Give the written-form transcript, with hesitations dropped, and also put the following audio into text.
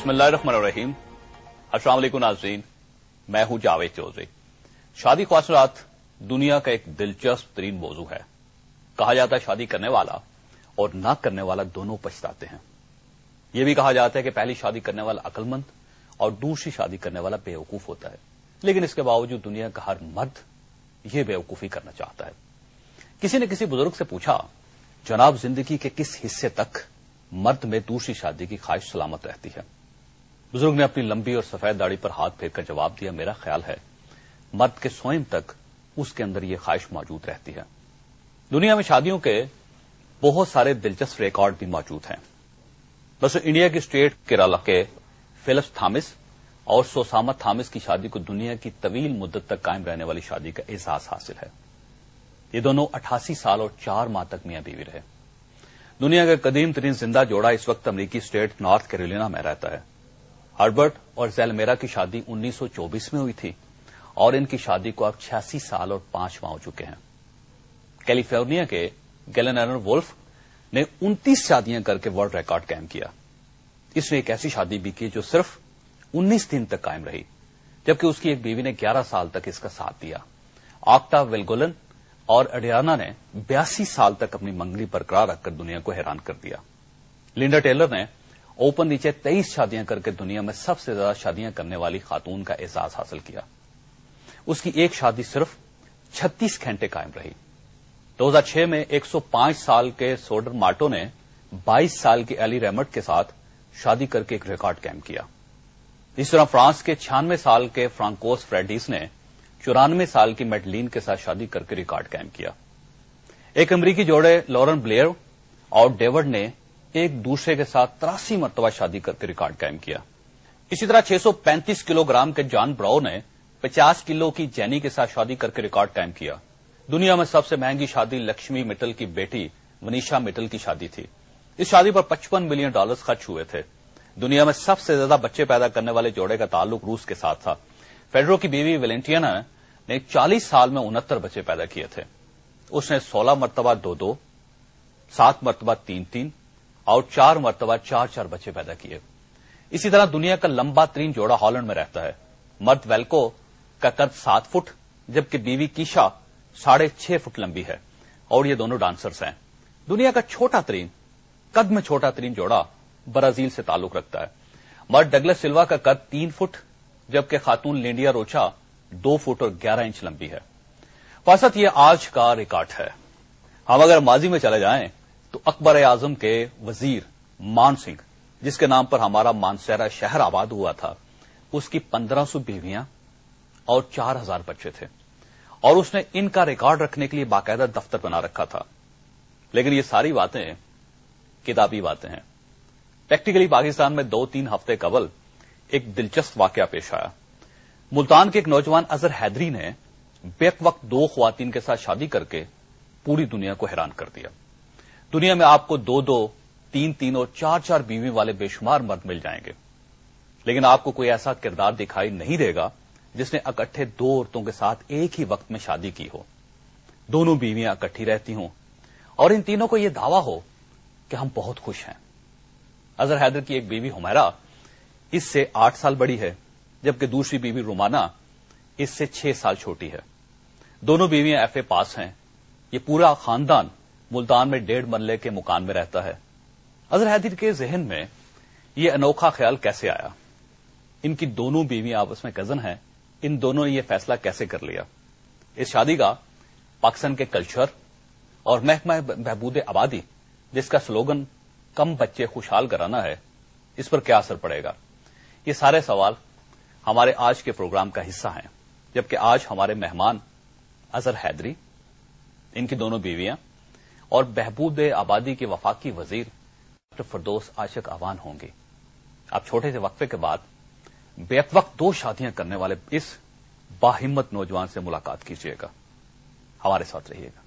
बिस्मिल्लाहिर्रहमानिर्रहीम। अस्सलाम वालेकुम नाज़रीन, मैं हूं जावेद चौधरी। शादी ख्वाहिशात दुनिया का एक दिलचस्प तरीन मौजू है। कहा जाता है शादी करने वाला और ना करने वाला दोनों पछताते हैं। यह भी कहा जाता है कि पहली शादी करने वाला अक्लमंद और दूसरी शादी करने वाला बेवकूफ होता है, लेकिन इसके बावजूद दुनिया का हर मर्द यह बेवकूफी करना चाहता है। किसी ने किसी बुजुर्ग से पूछा, जनाब जिंदगी के किस हिस्से तक मर्द में दूसरी शादी की ख्वाहिश सलामत रहती है? बुजुर्ग ने अपनी लंबी और सफेद दाढ़ी पर हाथ फेरकर जवाब दिया, मेरा ख्याल है मर्द के स्वयं तक उसके अंदर यह ख्वाहिश मौजूद रहती है। दुनिया में शादियों के बहुत सारे दिलचस्प रिकॉर्ड भी मौजूद हैं। बस इंडिया की स्टेट केरला के फिलिप्स थॉमस और सोसामा थॉमस की शादी को दुनिया की तवील मुद्दत तक कायम रहने वाली शादी का एजाज हासिल है। ये दोनों 88 साल और 4 माह तक मियां बीवी रहे। दुनिया का कदीम तरीन जिंदा जोड़ा इस वक्त अमरीकी स्टेट नॉर्थ कैरोलिना में रहता है। हर्बर्ट और जेलमेरा की शादी 1924 में हुई थी और इनकी शादी को अब 86 साल और 5 माह हो चुके हैं। कैलिफोर्निया के गैलन एलन वुल्फ ने 29 शादियां करके वर्ल्ड रिकॉर्ड कायम किया। इसने एक ऐसी शादी भी की जो सिर्फ 19 दिन तक कायम रही, जबकि उसकी एक बीवी ने 11 साल तक इसका साथ दिया। ऑक्टा वेलगोलन और अडियाना ने 82 साल तक अपनी मंगनी बरकरार रखकर दुनिया को हैरान कर दिया। लिंडा टेलर ने ओपन नीचे 23 शादियां करके दुनिया में सबसे ज्यादा शादियां करने वाली खातून का एजाज हासिल किया। उसकी एक शादी सिर्फ 36 घंटे कायम रही। 2006 में 105 साल के सोडर मार्टो ने 22 साल की एली रेमट के साथ शादी करके एक रिकॉर्ड कायम किया। इस तरह फ्रांस के 96 साल के फ्रांकोस फ्रेडिस ने 94 साल की मेडलिन के साथ शादी करके रिकॉर्ड कायम किया। एक अमरीकी जोड़े लॉरेन ब्लेयर और डेविड ने एक दूसरे के साथ 83 मरतबा शादी करके रिकॉर्ड कायम किया। इसी तरह 635 किलोग्राम के जॉन ब्राउ ने 50 किलो की जेनी के साथ शादी करके रिकॉर्ड कायम किया। दुनिया में सबसे महंगी शादी लक्ष्मी मिटल की बेटी वनीशा मिटल की शादी थी। इस शादी पर $55 मिलियन खर्च हुए थे। दुनिया में सबसे ज्यादा बच्चे पैदा करने वाले जोड़े का ताल्लुक रूस के साथ था। फेडरो की बीवी वेलेंटिना ने 40 साल में 69 बच्चे पैदा किए थे। उसने 16 मरतबा 2-2, 7 मरतबा 3-3 और 4 मरतबा 4-4 बच्चे पैदा किए। इसी तरह दुनिया का लंबा तरीन जोड़ा हॉलैंड में रहता है। मर्द वेल्को का कद 7 फुट जबकि बीवी कीशा 6.5 फुट लंबी है और ये दोनों डांसर्स हैं। दुनिया का छोटा तरीन कद में छोटा तरीन जोड़ा ब्राजील से ताल्लुक रखता है। मर्द डगलस सिल्वा का कद 3 फुट जबकि खातून लिंडिया रोचा 2 फुट और 11 इंच लंबी है। फौसत ये आज का रिकॉर्ड है। हम अगर माजी में चले जाएं तो अकबर आजम के वजीर मान सिंह, जिसके नाम पर हमारा मानसेरा शहर आबाद हुआ था, उसकी 1500 बीवियां और 4000 बच्चे थे और उसने इनका रिकॉर्ड रखने के लिए बाकायदा दफ्तर बना रखा था। लेकिन ये सारी बातें किताबी बातें हैं। प्रैक्टिकली पाकिस्तान में 2-3 हफ्ते कबल एक दिलचस्प वाकया पेश आया। मुल्तान के एक नौजवान अजहर हैदरी ने बेक वक्त 2 ख्वातीन के साथ शादी करके पूरी दुनिया को हैरान कर दिया। दुनिया में आपको 2-2, 3-3 और 4-4 बीवी वाले बेशुमार मर्द मिल जाएंगे, लेकिन आपको कोई ऐसा किरदार दिखाई नहीं देगा जिसने इकट्ठे 2 औरतों के साथ एक ही वक्त में शादी की हो, दोनों बीवियां इकट्ठी रहती हों और इन तीनों को यह दावा हो कि हम बहुत खुश हैं। अजहर हैदर की एक बीवी हुमैरा इससे 8 साल बड़ी है जबकि दूसरी बीवी रुमाना इससे 6 साल छोटी है। दोनों बीवियां FA पास हैं। ये पूरा खानदान मुल्तान में 1.5 मरले के मकान में रहता है। अजहर हैदर के जहन में ये अनोखा ख्याल कैसे आया? इनकी दोनों बीवियां आपस में कजन हैं। इन दोनों ने यह फैसला कैसे कर लिया? इस शादी का पाकिस्तान के कल्चर और महकमा बहबूद आबादी, जिसका स्लोगन कम बच्चे खुशहाल कराना है, इस पर क्या असर पड़ेगा? ये सारे सवाल हमारे आज के प्रोग्राम का हिस्सा हैं, जबकि आज हमारे मेहमान अजहर हैदरी, इनकी दोनों बीवियां और बहबूद आबादी के वफाकी वजीर डॉक्टर फरदौस आशिक अवान होंगे। आप छोटे से वक्फे के बाद बेक वक्त 2 शादियां करने वाले इस बाहिम्मत नौजवान से मुलाकात कीजिएगा। हमारे साथ रहिएगा।